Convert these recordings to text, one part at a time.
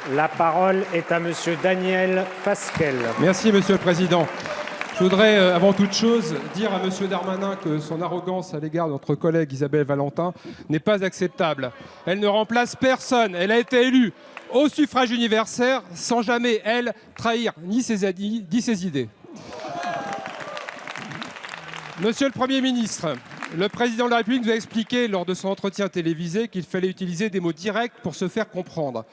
La parole est à Monsieur Daniel Fasquelle. Merci, Monsieur le Président. Je voudrais, avant toute chose, dire à Monsieur Darmanin que son arrogance à l'égard de notre collègue Isabelle Valentin n'est pas acceptable. Elle ne remplace personne. Elle a été élue au suffrage universel sans jamais, elle, trahir ni ses idées. Monsieur le Premier ministre, le Président de la République nous a expliqué lors de son entretien télévisé qu'il fallait utiliser des mots directs pour se faire comprendre.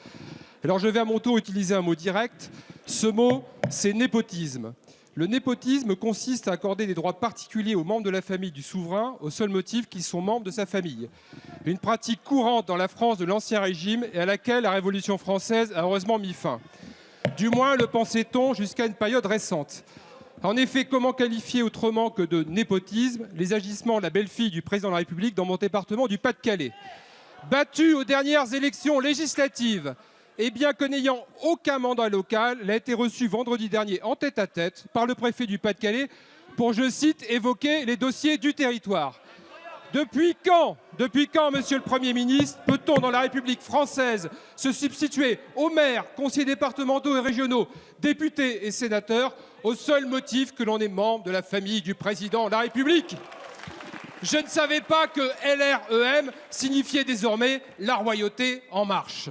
Alors je vais à mon tour utiliser un mot direct. Ce mot, c'est népotisme. Le népotisme consiste à accorder des droits particuliers aux membres de la famille du souverain au seul motif qu'ils sont membres de sa famille. Une pratique courante dans la France de l'Ancien Régime et à laquelle la Révolution française a heureusement mis fin. Du moins le pensait-on jusqu'à une période récente. En effet, comment qualifier autrement que de népotisme les agissements de la belle-fille du président de la République dans mon département du Pas-de-Calais? Battue aux dernières élections législatives, et bien que n'ayant aucun mandat local, elle a été reçue vendredi dernier en tête-à-tête par le préfet du Pas-de-Calais pour, je cite, évoquer les dossiers du territoire. Depuis quand, Monsieur le Premier ministre, peut-on dans la République française se substituer aux maires, conseillers départementaux et régionaux, députés et sénateurs au seul motif que l'on est membre de la famille du président de la République? Je ne savais pas que LREM signifiait désormais la royauté en marche.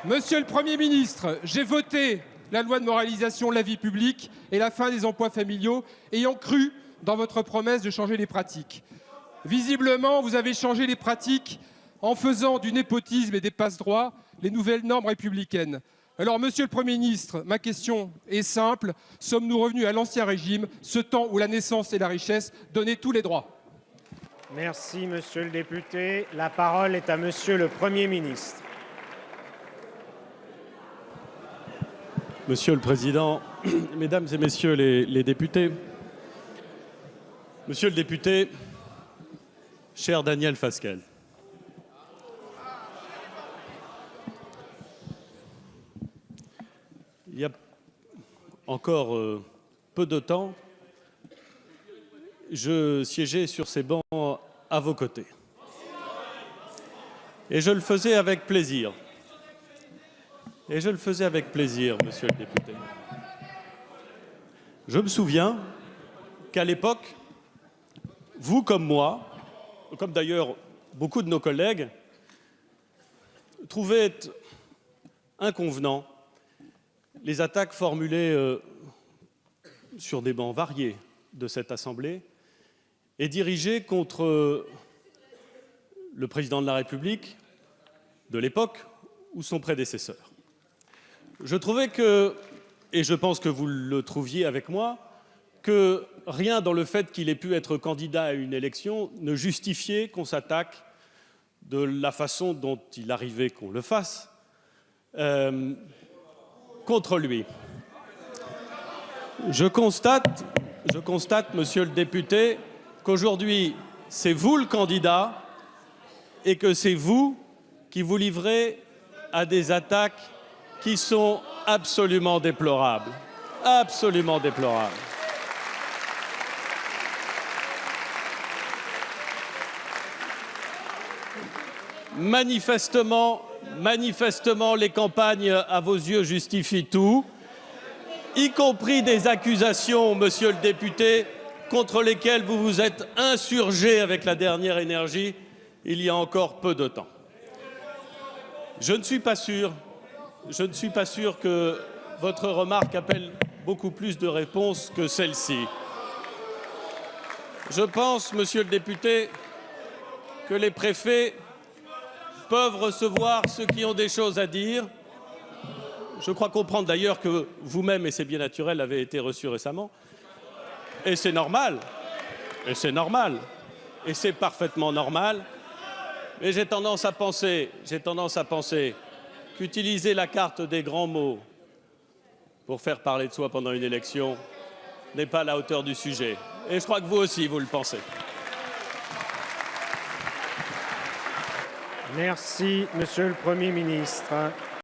Monsieur le Premier ministre, j'ai voté la loi de moralisation de la vie publique et la fin des emplois familiaux, ayant cru dans votre promesse de changer les pratiques. Visiblement, vous avez changé les pratiques en faisant du népotisme et des passe-droits les nouvelles normes républicaines. Alors, Monsieur le Premier ministre, ma question est simple. Sommes-nous revenus à l'Ancien Régime, ce temps où la naissance et la richesse donnaient tous les droits? Merci, Monsieur le député. La parole est à Monsieur le Premier ministre. Monsieur le Président, Mesdames et Messieurs les députés, Monsieur le député, cher Daniel Fasquelle, il y a encore peu de temps, je siégeais sur ces bancs à vos côtés. Et je le faisais avec plaisir. Monsieur le député. Je me souviens qu'à l'époque, vous comme moi, comme d'ailleurs beaucoup de nos collègues, trouvaient inconvenant les attaques formulées sur des bancs variés de cette Assemblée et dirigées contre le président de la République de l'époque ou son prédécesseur. Je trouvais que, et je pense que vous le trouviez avec moi, que rien dans le fait qu'il ait pu être candidat à une élection ne justifiait qu'on s'attaque de la façon dont il arrivait qu'on le fasse contre lui. Je constate, Monsieur le député, qu'aujourd'hui, c'est vous le candidat et que c'est vous qui vous livrez à des attaques qui sont absolument déplorables. Absolument déplorables. Manifestement, les campagnes, à vos yeux, justifient tout, y compris des accusations, Monsieur le député, contre lesquelles vous vous êtes insurgé avec la dernière énergie il y a encore peu de temps. Je ne suis pas sûr que votre remarque appelle beaucoup plus de réponses que celle-ci. Je pense, Monsieur le député, que les préfets peuvent recevoir ceux qui ont des choses à dire. Je crois comprendre d'ailleurs que vous-même, et c'est bien naturel, avez été reçu récemment. Et c'est normal. Et c'est parfaitement normal. Mais j'ai tendance à penser qu'utiliser la carte des grands mots pour faire parler de soi pendant une élection n'est pas à la hauteur du sujet. Et je crois que vous aussi, vous le pensez. Merci, Monsieur le Premier ministre.